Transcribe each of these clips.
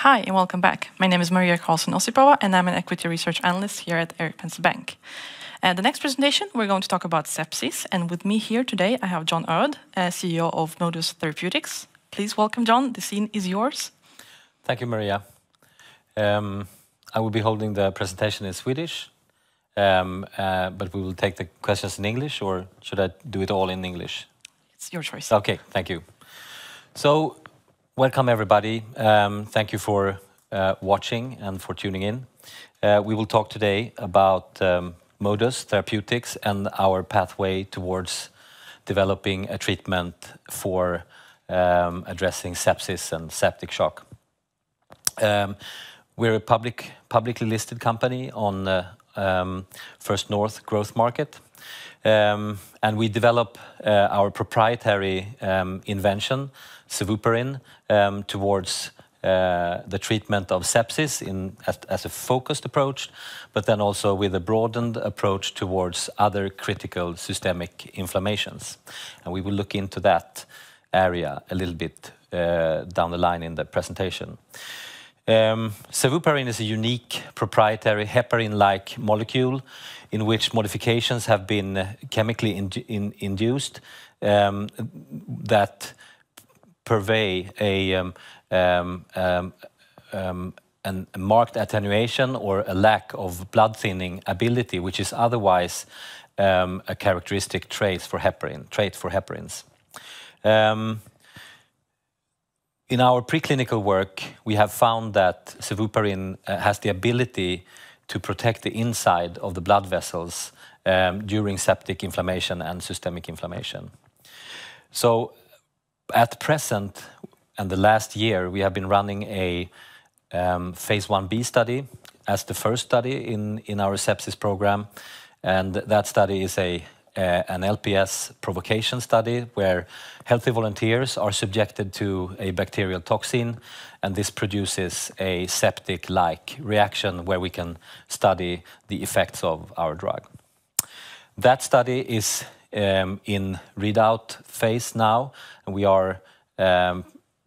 Hi, and welcome back. My name is Maria Karlsson-Osipova, and I'm an equity research analyst here at Erik Penser Bank. The next presentation, we're going to talk about sepsis, and with me here today, I have John Öd, CEO of Modus Therapeutics. Please welcome John. The scene is yours. Thank you, Maria. I will be holding the presentation in Swedish, but we will take the questions in English, or should I do it all in English? It's your choice. Okay, thank you. So, welcome everybody. Thank you for watching and for tuning in. We will talk today about Modus Therapeutics and our pathway towards developing a treatment for addressing sepsis and septic shock. We're a publicly listed company on the First North growth market, and we develop our proprietary invention, Sevuparin, towards the treatment of sepsis as a focused approach, but then also with a broadened approach towards other critical systemic inflammations. And we will look into that area a little bit down the line in the presentation. Sevuparin is a unique proprietary heparin-like molecule in which modifications have been chemically induced that purvey a marked attenuation or a lack of blood thinning ability, which is otherwise a characteristic trait for heparins. In our preclinical work, we have found that Sevuparin has the ability to protect the inside of the blood vessels during septic inflammation and systemic inflammation. So, at present, and the last year, we have been running a phase 1b study as the first study in our sepsis program, and that study is an LPS provocation study where healthy volunteers are subjected to a bacterial toxin, and this produces a septic-like reaction where we can study the effects of our drug. That study is in readout phase now, and we are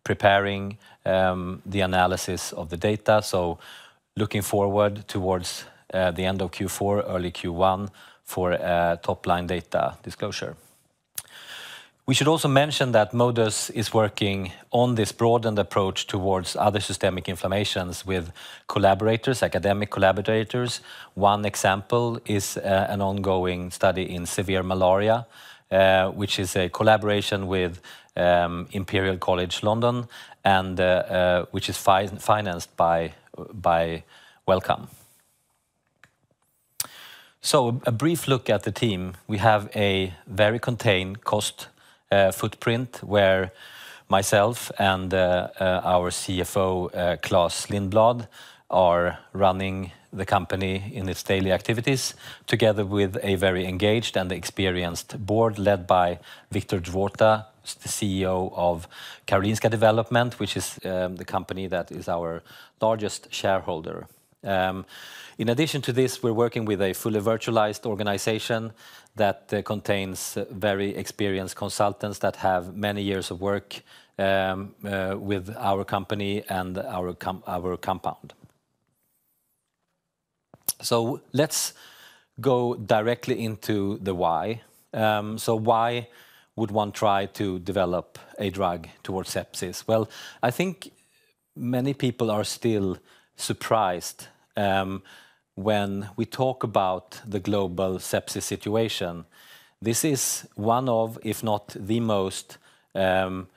preparing the analysis of the data, so looking forward towards the end of Q4, early Q1 for top-line data disclosure. We should also mention that Modus is working on this broadened approach towards other systemic inflammations with collaborators, academic collaborators. One example is an ongoing study in severe malaria, which is a collaboration with Imperial College London and which is financed by Wellcome. So, a brief look at the team. We have a very contained cost footprint where myself and our CFO, Claes Lindblad, are running the company in its daily activities, together with a very engaged and experienced board led by Viktor Dvorta, the CEO of Karolinska Development, which is the company that is our largest shareholder. In addition to this, we're working with a fully virtualized organization that contains very experienced consultants that have many years of work with our company and our compound. So let's go directly into the why. So why would one try to develop a drug towards sepsis? Well, I think many people are still surprised when we talk about the global sepsis situation. This is one of, if not the most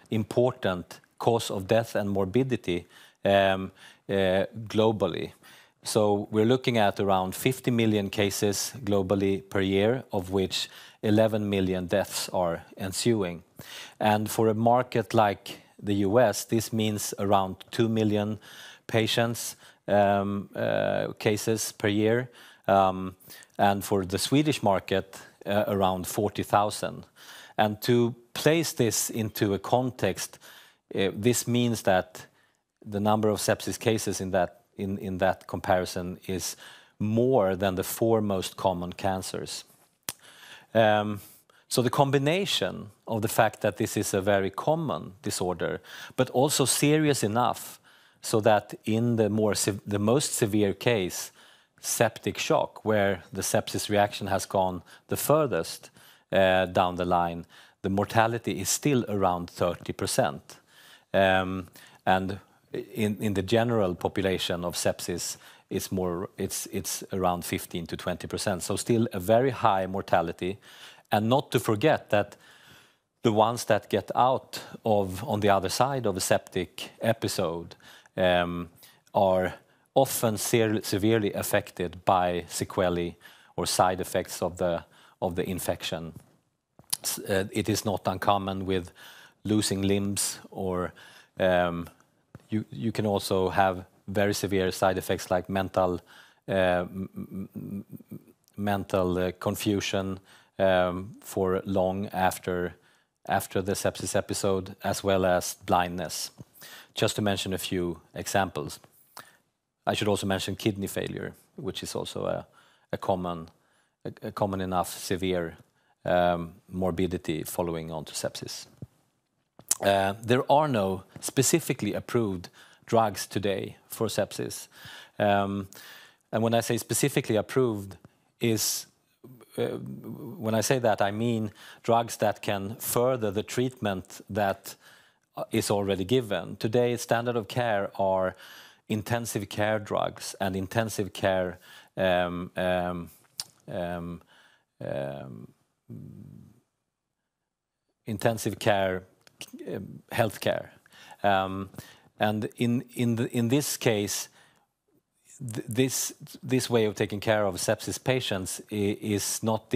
important cause of death and morbidity globally. So we're looking at around 50 million cases globally per year, of which 11 million deaths are ensuing. And for a market like the US, this means around 2 million patients cases per year, and for the Swedish market, around 40,000. And to place this into a context, this means that the number of sepsis cases in that comparison is more than the 4 most common cancers. So the combination of the fact that this is a very common disorder, but also serious enough so that in the most severe case, septic shock, where the sepsis reaction has gone the furthest down the line, the mortality is still around 30%. And in the general population of sepsis, it's around 15 to 20%. So still a very high mortality. And not to forget that the ones that get out on the other side of a septic episode are often severely affected by sequelae or side effects of the infection. It is not uncommon with losing limbs, or you can also have very severe side effects like mental confusion for long after the sepsis episode, as well as blindness. Just to mention a few examples. I should also mention kidney failure, which is also a common enough severe morbidity following on to sepsis. There are no specifically approved drugs today for sepsis. And when I say specifically approved, when I say that, I mean drugs that can further the treatment that is already given. Today, standard of care are intensive care drugs and intensive care healthcare. And in this case, this way of taking care of sepsis patients is not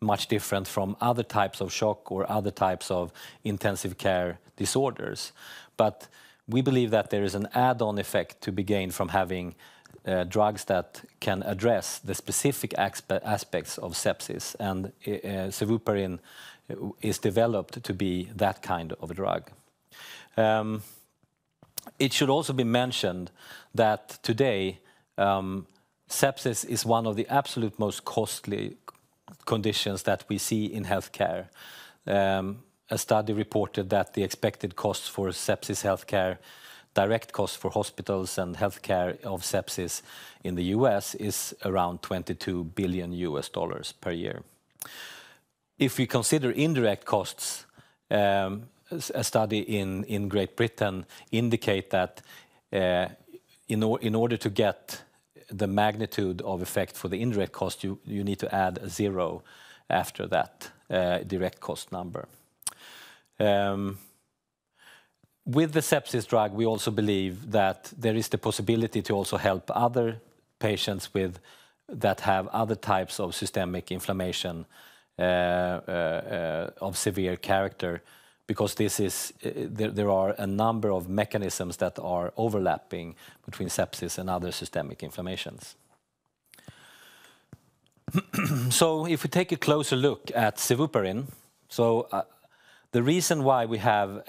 much different from other types of shock or other types of intensive care disorders. But we believe that there is an add-on effect to be gained from having drugs that can address the specific aspects of sepsis, and Sevuparin is developed to be that kind of a drug. It should also be mentioned that today sepsis is one of the absolute most costly conditions that we see in healthcare. A study reported that the expected costs for sepsis healthcare, direct costs for hospitals and healthcare of sepsis in the US is around $22 billion per year. If we consider indirect costs, a study in Great Britain indicate that in order to get the magnitude of effect for the indirect cost, you need to add a zero after that direct cost number. With the sepsis drug, we also believe that there is the possibility to also help other patients that have other types of systemic inflammation of severe character, because there are a number of mechanisms that are overlapping between sepsis and other systemic inflammations. So if we take a closer look at Sevuparin, the reason why we have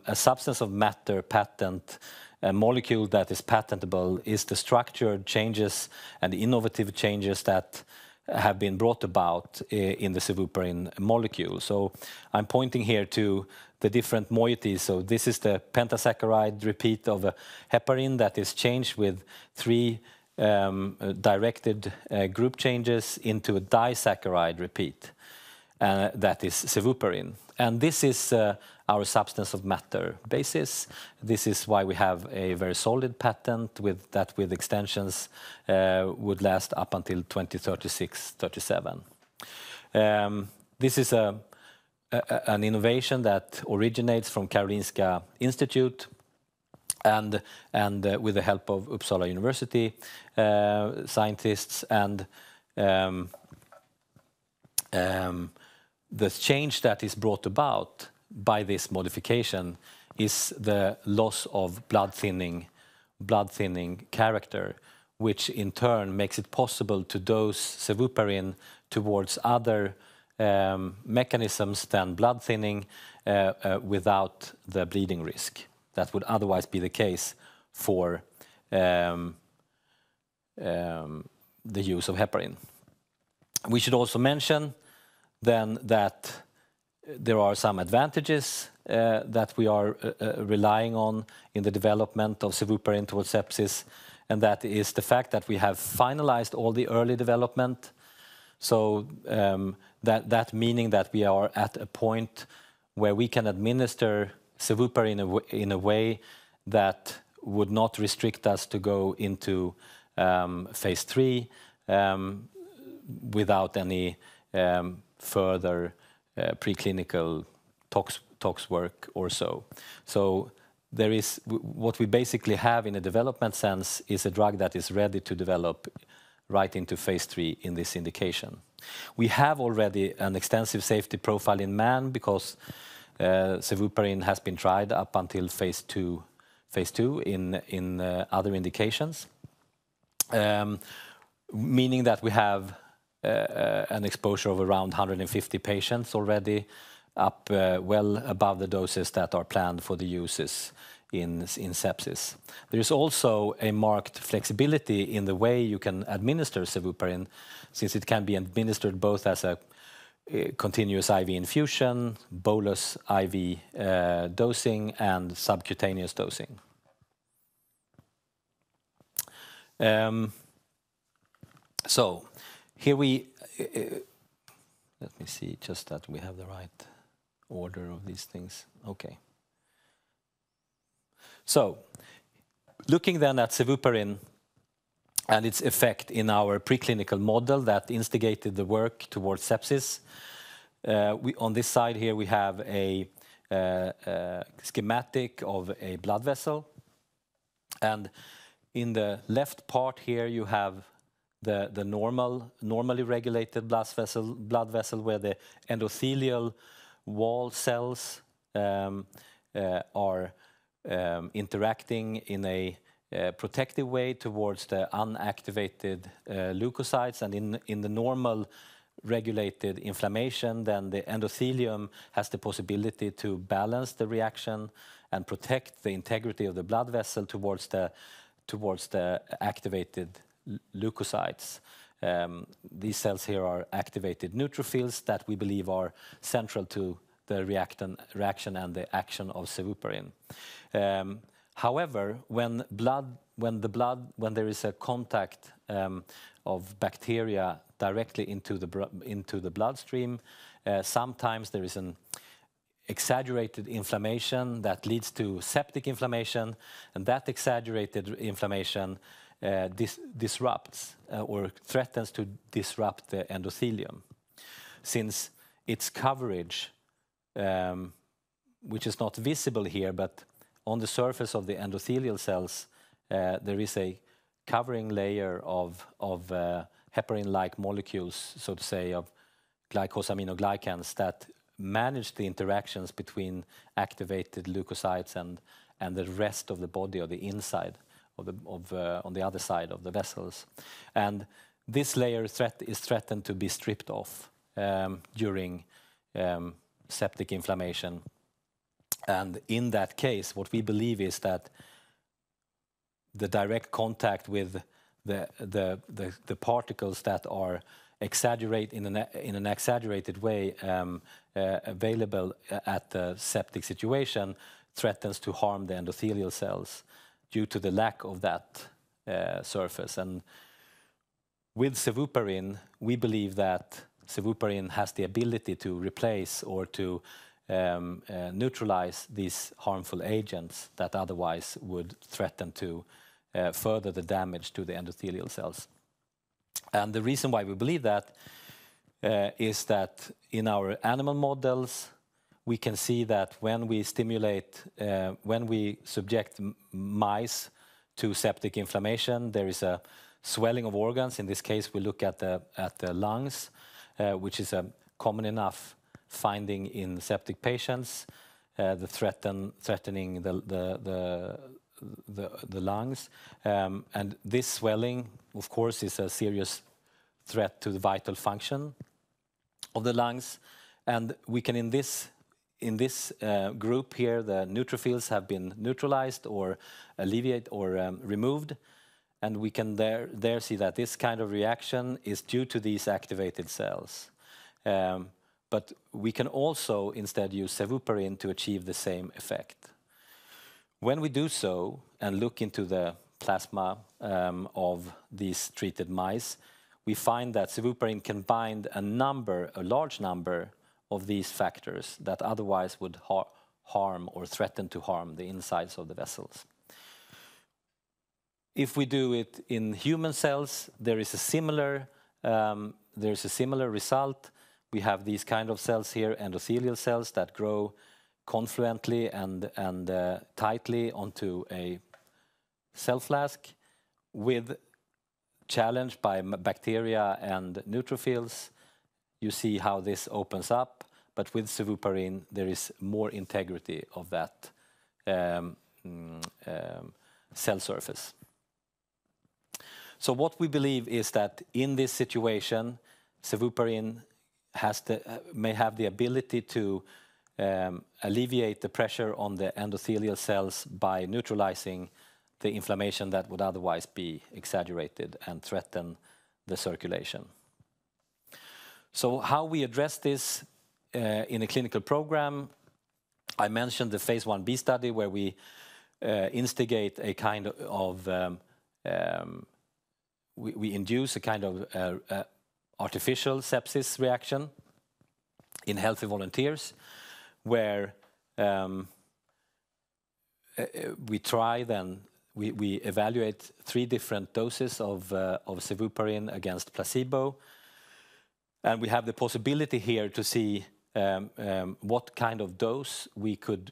a substance of matter patent, a molecule that is patentable, is the structured changes and the innovative changes that have been brought about in the Sevuparin molecule. So I'm pointing here to the different moieties. So this is the pentasaccharide repeat of a heparin that is changed with 3 directed group changes into a disaccharide repeat. That is Sevuparin. And this is our substance of matter basis. This is why we have a very solid patent with extensions would last up until 2036-37. This is an innovation that originates from Karolinska Institute and with the help of Uppsala University scientists, and the change that is brought about by this modification is the loss of blood thinning character, which in turn makes it possible to dose Sevuparin towards other mechanisms than blood thinning without the bleeding risk that would otherwise be the case for the use of heparin. We should also mention then that there are some advantages that we are relying on in the development of Sevuparin towards sepsis, and that is the fact that we have finalized all the early development. So that meaning that we are at a point where we can administer Sevuparin in a way that would not restrict us to go into phase 3 without any further preclinical tox work or so. So there is what we basically have in a development sense is a drug that is ready to develop right into phase 3 in this indication. We have already an extensive safety profile in man because Sevuparin has been tried up until phase 2 in other indications, meaning that we have an exposure of around 150 patients already, up well above the doses that are planned for the uses in sepsis. There is also a marked flexibility in the way you can administer Sevuparin, since it can be administered both as a continuous IV infusion, bolus IV dosing, and subcutaneous dosing. So here let me see just that we have the right order of these things. Okay. So looking then at Sevuparin and its effect in our preclinical model that instigated the work towards sepsis. On this side here we have a schematic of a blood vessel, and in the left part here you have the normally regulated blood vessel where the endothelial wall cells are interacting in a protective way towards the unactivated leukocytes, and in the normal regulated inflammation, then the endothelium has the possibility to balance the reaction and protect the integrity of the blood vessel towards the activated leukocytes. These cells here are activated neutrophils that we believe are central to the reaction and the action of Sevuparin. However, when there is a contact of bacteria directly into the bloodstream, sometimes there is an exaggerated inflammation that leads to septic inflammation, and that exaggerated inflammation disrupts or threatens to disrupt the endothelium, since its coverage, which is not visible here, but on the surface of the endothelial cells, there is a covering layer of heparin-like molecules, so to say, of glycosaminoglycans that manage the interactions between activated leukocytes and the rest of the body, or the inside on the other side of the vessels. And this layer is threatened to be stripped off during septic inflammation. And in that case, what we believe is that the direct contact with the particles that are in an exaggerated way available at the septic situation threatens to harm the endothelial cells due to the lack of that surface. And with Sevuparin, we believe that Sevuparin has the ability to replace or to neutralize these harmful agents that otherwise would threaten to further the damage to the endothelial cells. And the reason why we believe that is that in our animal models, we can see that when we subject mice to septic inflammation, there is a swelling of organs. In this case, we look at the lungs, which is a common enough finding in septic patients, threatening the lungs. And this swelling, of course, is a serious threat to the vital function of the lungs. And we can, in this group here, the neutrophils have been neutralized or alleviated or removed. And we can there see that this kind of reaction is due to these activated cells. but we can also instead use Sevuparin to achieve the same effect. When we do so and look into the plasma of these treated mice, we find that Sevuparin can bind a large number of these factors that otherwise would harm or threaten to harm the insides of the vessels. If we do it in human cells, there is a similar result. We have these kind of cells here, endothelial cells that grow confluently and tightly onto a cell flask, with challenged by bacteria and neutrophils. You see how this opens up, but with Sevuparin there is more integrity of that cell surface. So what we believe is that in this situation, Sevuparin may have the ability to alleviate the pressure on the endothelial cells by neutralizing the inflammation that would otherwise be exaggerated and threaten the circulation. So how we address this in a clinical program, I mentioned the phase 1b study where we instigate a kind of we induce a kind of artificial sepsis reaction in healthy volunteers, where we evaluate 3 different doses of Sevuparin against placebo, and we have the possibility here to see what kind of dose we could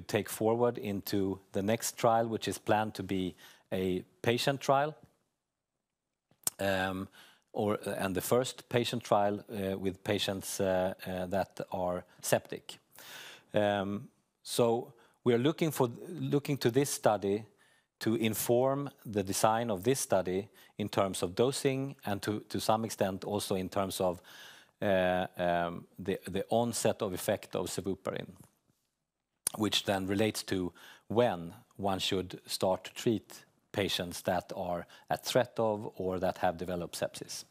take forward into the next trial, which is planned to be a patient trial. And the first patient trial with patients that are septic. So we are looking to this study to inform the design of this study in terms of dosing and to some extent also in terms of the onset of effect of Sevuparin, which then relates to when one should start to treat patients that are at threat of or that have developed sepsis.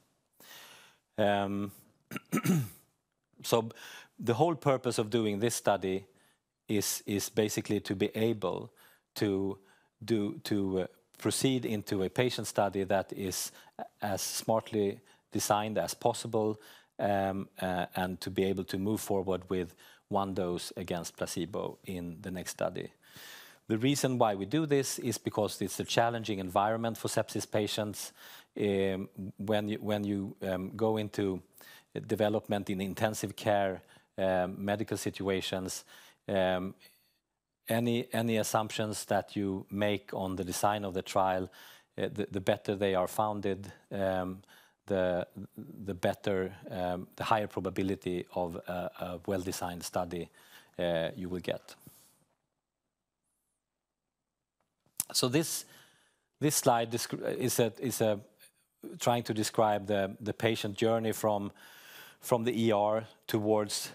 So the whole purpose of doing this study is basically to be able to proceed into a patient study that is as smartly designed as possible, and to be able to move forward with 1 dose against placebo in the next study. The reason why we do this is because it's a challenging environment for sepsis patients. When you go into development in intensive care medical situations, any assumptions that you make on the design of the trial, the better they are founded, the better, the higher probability of a well-designed study you will get. So this slide is trying to describe the patient journey from the ER towards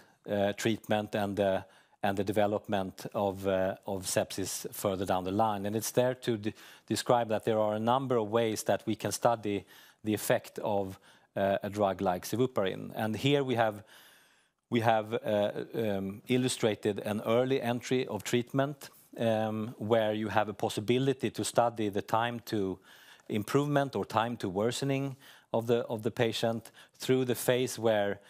treatment and the development of sepsis further down the line. And it's there to describe that there are a number of ways that we can study the effect of a drug like Sevuparin. And here we have illustrated an early entry of treatment, where you have a possibility to study the time to improvement or time to worsening of the patient through the phase where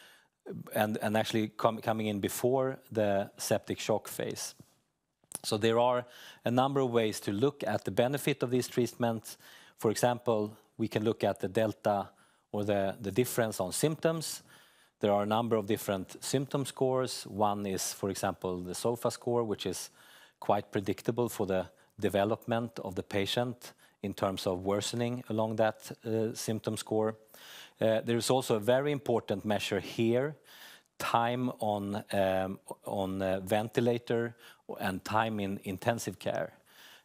and actually coming in before the septic shock phase. So there are a number of ways to look at the benefit of these treatments. For example, we can look at the delta or the difference on symptoms. There are a number of different symptom scores. One is, for example, the SOFA score, which is quite predictable for the development of the patient in terms of worsening along that symptom score. There is also a very important measure here, time on ventilator and time in intensive care.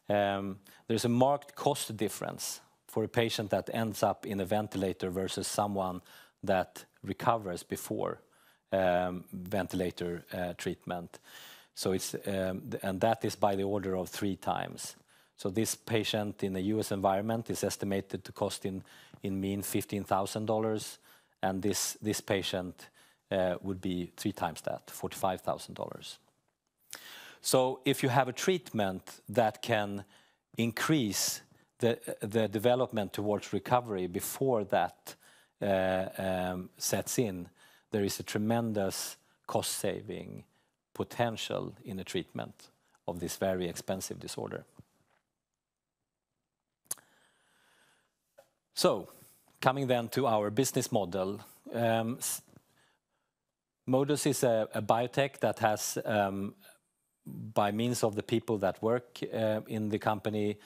There's a marked cost difference for a patient that ends up in a ventilator versus someone that recovers before ventilator treatment. So it's and that is by the order of 3 times. So this patient in the US environment is estimated to cost in mean $15,000, and this patient would be 3 times that, $45,000. So if you have a treatment that can increase the development towards recovery before that sets in, there is a tremendous cost-saving potential in a treatment of this very expensive disorder. So, coming then to our business model, Modus is a biotech that has, by means of the people that work in the company,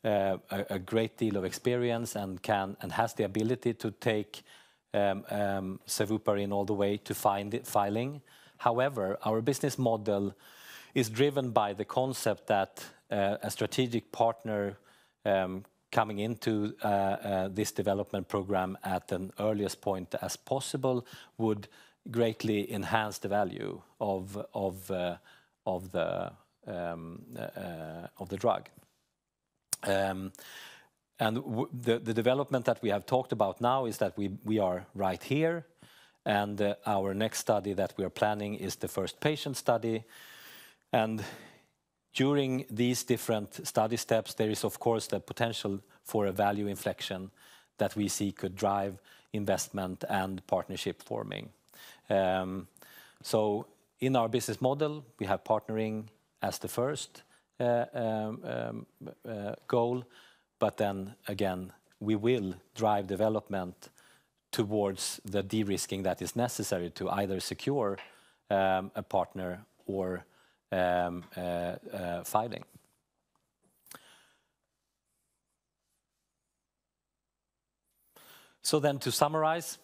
a great deal of experience and has the ability to take Sevuparin all the way to filing. However, our business model is driven by the concept that a strategic partner coming into this development program at an earliest point as possible would greatly enhance the value of the drug. And the development that we have talked about now is that we are right here, and our next study that we are planning is the first patient study. And during these different study steps, there is of course the potential for a value inflection that we see could drive investment and partnership forming. So in our business model, we have partnering as the first goal, but then again, we will drive development towards the de-risking that is necessary to either secure a partner or filing. So then to summarize,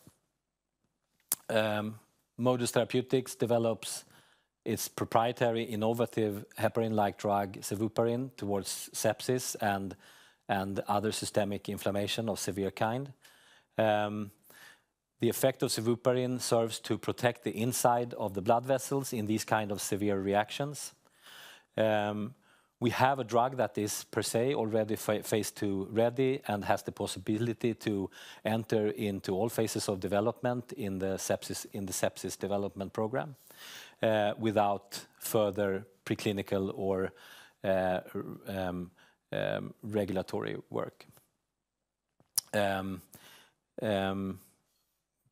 Modus Therapeutics develops its proprietary innovative heparin-like drug Sevuparin towards sepsis and other systemic inflammation of severe kind. The effect of Sevuparin serves to protect the inside of the blood vessels in these kind of severe reactions. We have a drug that is per se already phase 2 ready and has the possibility to enter into all phases of development in the sepsis development program without further preclinical or regulatory work.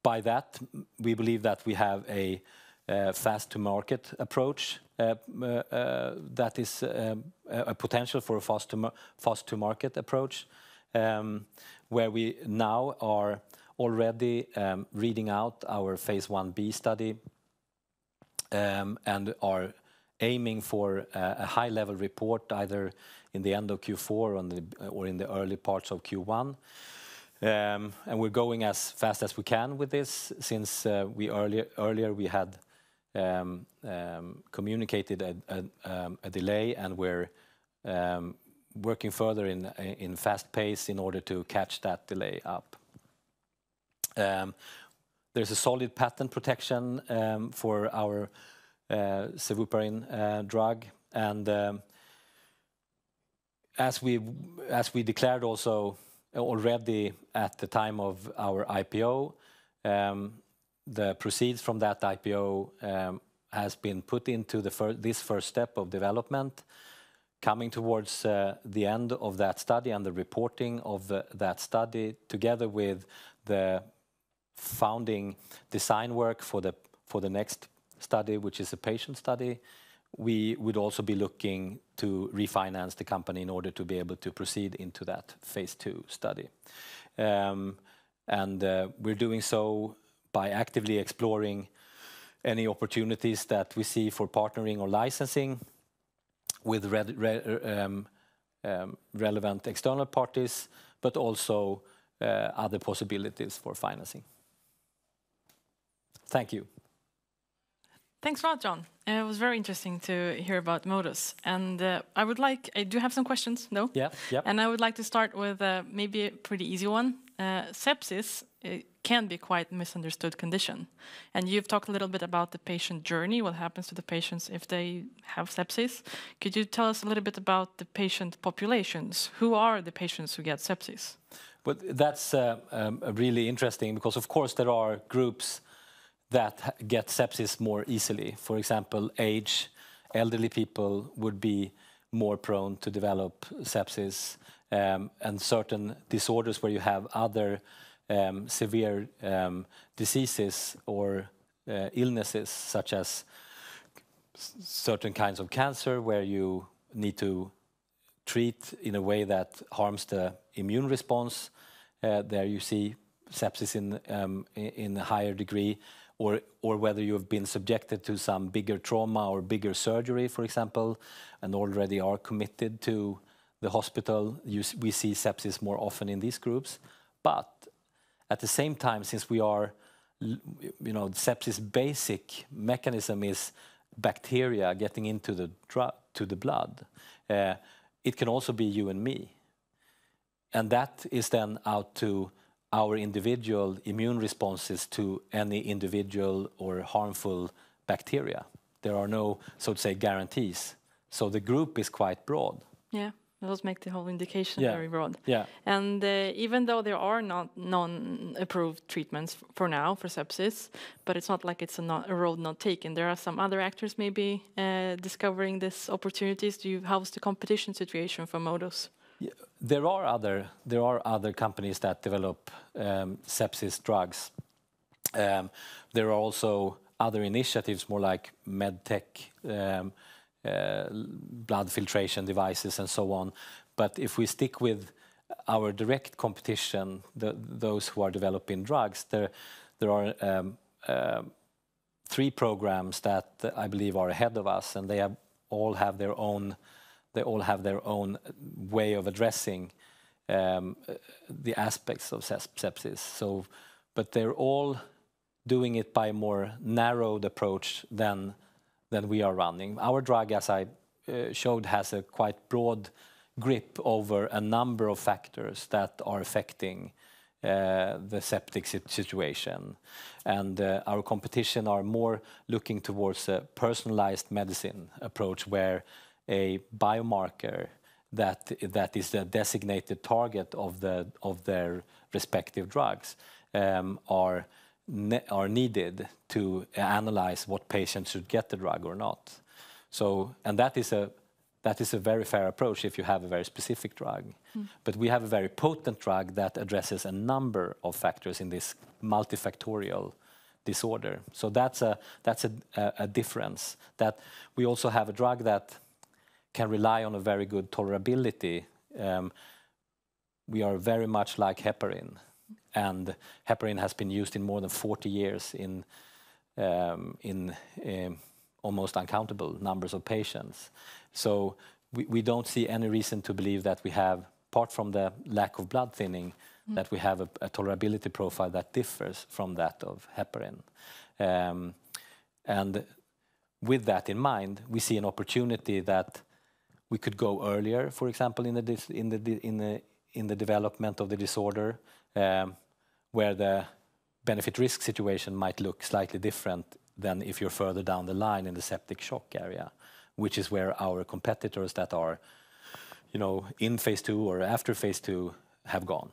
By that, we believe that we have a fast-to-market approach that is a potential for a fast-to-market approach, where we now are already reading out our phase 1b study and are aiming for a high-level report either in the end of Q4 or in the early parts of Q1. And we're going as fast as we can with this, since we earlier we had communicated a delay, and we're working further in fast pace in order to catch that delay up. There's a solid patent protection for our Sevuparin drug, and as we declared also already at the time of our IPO, the proceeds from that IPO has been put into this first step of development, coming towards the end of that study and the reporting of that study, together with the founding design work for the next study, which is a patient study. We would also be looking to refinance the company in order to be able to proceed into that phase 2 study. And we're doing so by actively exploring any opportunities that we see for partnering or licensing with relevant external parties, but also other possibilities for financing. Thank you. Thanks a lot, John. It was very interesting to hear about Modus. And I do have some questions, no? Yeah. And I would like to start with maybe a pretty easy one. Sepsis can be quite a misunderstood condition. And you've talked a little bit about the patient journey, what happens to the patients if they have sepsis. Could you tell us a little bit about the patient populations? Who are the patients who get sepsis? Well, that's really interesting, because of course there are groups that get sepsis more easily. For example, elderly people would be more prone to develop sepsis, and certain disorders where you have other severe diseases or illnesses, such as certain kinds of cancer where you need to treat in a way that harms the immune response. There you see sepsis in a higher degree, or whether you have been subjected to some bigger trauma or bigger surgery, for example, and already are committed to the hospital. We see sepsis more often in these groups. But at the same time, since we are, sepsis basic mechanism is bacteria getting into the blood. It can also be you and me. And that is then out to our individual immune responses to any individual or harmful bacteria. There are no, so to say, guarantees. So the group is quite broad. Yeah, those make the whole indication very broad. Yeah. And even though there are non-approved treatments for now for sepsis, but it's not like it's a road not taken. There are some other actors maybe discovering these opportunities. How's the competition situation for Modus? Yeah, there are other companies that develop sepsis drugs. There are also other initiatives, more like medtech, blood filtration devices, and so on. But if we stick with our direct competition, those who are developing drugs, there are 3 programs that I believe are ahead of us, and they all have their own. They all have their own way of addressing the aspects of sepsis. But they're all doing it by a more narrowed approach than we are running. Our drug, as I showed, has a quite broad grip over a number of factors that are affecting the septic situation. And our competition are more looking towards a personalized medicine approach, where a biomarker that is the designated target of their respective drugs are needed to analyze what patients should get the drug or not. So, and that is a very fair approach if you have a very specific drug. But we have a very potent drug that addresses a number of factors in this multifactorial disorder. So that's a difference. That we also have a drug that can rely on a very good tolerability. We are very much like heparin, and heparin has been used in more than 40 years in almost uncountable numbers of patients. So we don't see any reason to believe that we have, apart from the lack of blood thinning, that we have a tolerability profile that differs from that of heparin. And with that in mind, we see an opportunity that we could go earlier, for example, in the development of the disorder, where the benefit-risk situation might look slightly different than if you're further down the line in the septic shock area, which is where our competitors that are, in phase 2 or after phase 2 have gone.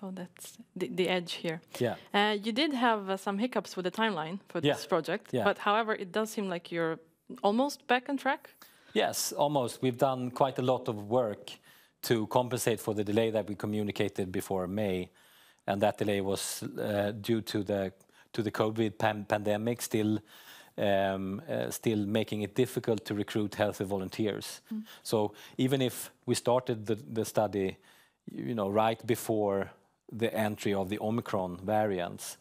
So that's the edge here. Yeah. You did have some hiccups with the timeline for this project, but however, it does seem like you're almost back on track. Yes, almost. We've done quite a lot of work to compensate for the delay that we communicated before May, and that delay was due to the COVID pandemic, still making it difficult to recruit healthy volunteers. So even if we started the study, right before the entry of the Omicron variants,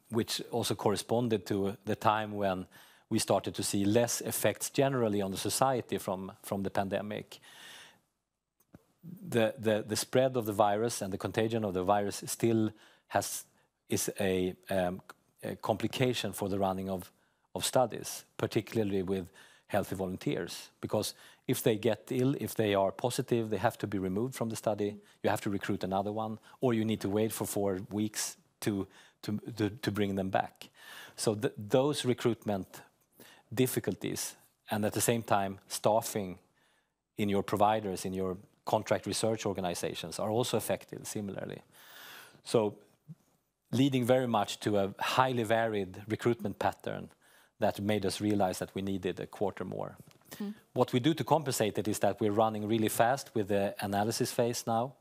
which also corresponded to the time when we started to see less effects generally on the society from the pandemic. The spread of the virus and the contagion of the virus still is a complication for the running of studies, particularly with healthy volunteers, because if they get ill, if they are positive, they have to be removed from the study. You have to recruit another one, or you need to wait for 4 weeks to bring them back. So those recruitment difficulties, and at the same time staffing in your providers, in your contract research organizations, are also affected similarly. So leading very much to a highly varied recruitment pattern that made us realize that we needed a quarter more. What we do to compensate it is that we're running really fast with the analysis phase now,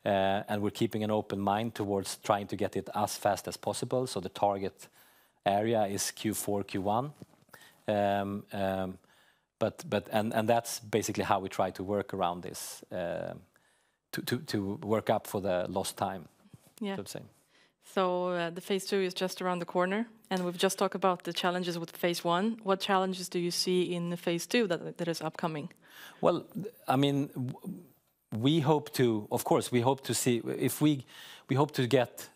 and we're keeping an open mind towards trying to get it as fast as possible. So the target area is Q4, Q1. And that's basically how we try to work around this, to work up for the lost time, yeah. so to say. So the phase 2 is just around the corner, and we've just talked about the challenges with phase 1. What challenges do you see in the phase 2 that is upcoming? Well, I mean, we hope to, of course, we hope to see, if we hope to get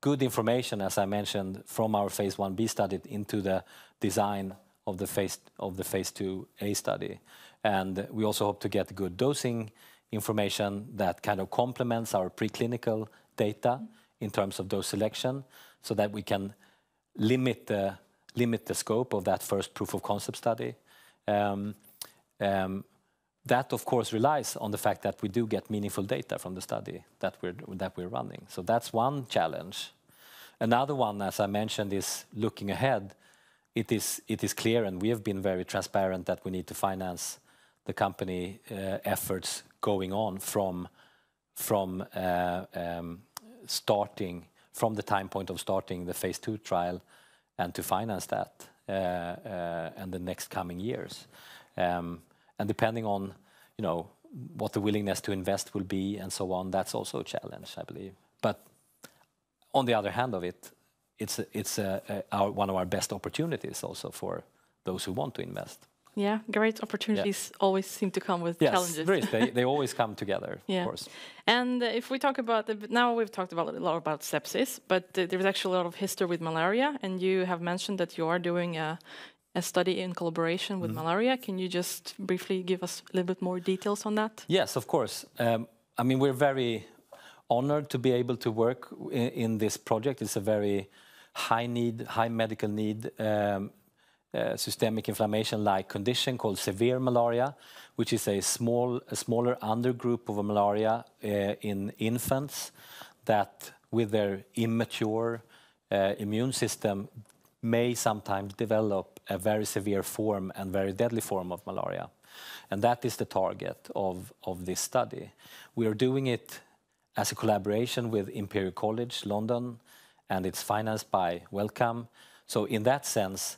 good information, as I mentioned, from our phase 1b study into the design of the phase 2a study. And we also hope to get good dosing information that kind of complements our preclinical data in terms of dose selection, so that we can limit the scope of that first proof of concept study. That of course relies on the fact that we do get meaningful data from the study that we're running. So that's one challenge. Another one, as I mentioned, is looking ahead. It is clear, and we have been very transparent, that we need to finance the company efforts going on from the time point of starting the phase 2 trial, and to finance that in the next coming years. And depending on, you know, what the willingness to invest will be and so on, that's also a challenge, I believe. But on the other hand of it, it's one of our best opportunities also for those who want to invest. Yeah, great opportunities always seem to come with challenges. Yes, they always come together, of course. And if we talk about, now we've talked a lot about sepsis, but there's actually a lot of history with malaria, and you have mentioned that you are doing a study in collaboration with malaria. Can you just briefly give us a little bit more details on that? Yes, of course. I mean, we're very honored to be able to work in this project. It's a very high medical need, systemic inflammation-like condition called severe malaria, which is a smaller undergroup of malaria in infants that, with their immature immune system, may sometimes develop a very severe form and very deadly form of malaria. And that is the target of this study. We are doing it as a collaboration with Imperial College London, and it's financed by Wellcome. So in that sense,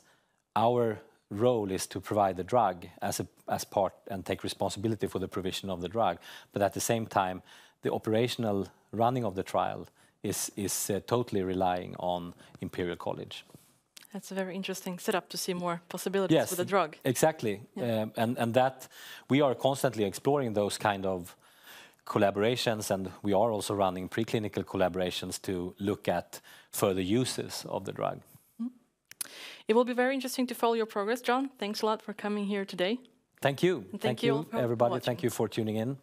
our role is to provide the drug as part and take responsibility for the provision of the drug. But at the same time, the operational running of the trial is totally relying on Imperial College. That's a very interesting setup to see more possibilities with the drug. Exactly. Yeah. And that we are constantly exploring those kind of collaborations, and we are also running preclinical collaborations to look at further uses of the drug. It will be very interesting to follow your progress, John. Thanks a lot for coming here today. Thank you. Thank you, everybody. watching. Thank you for tuning in.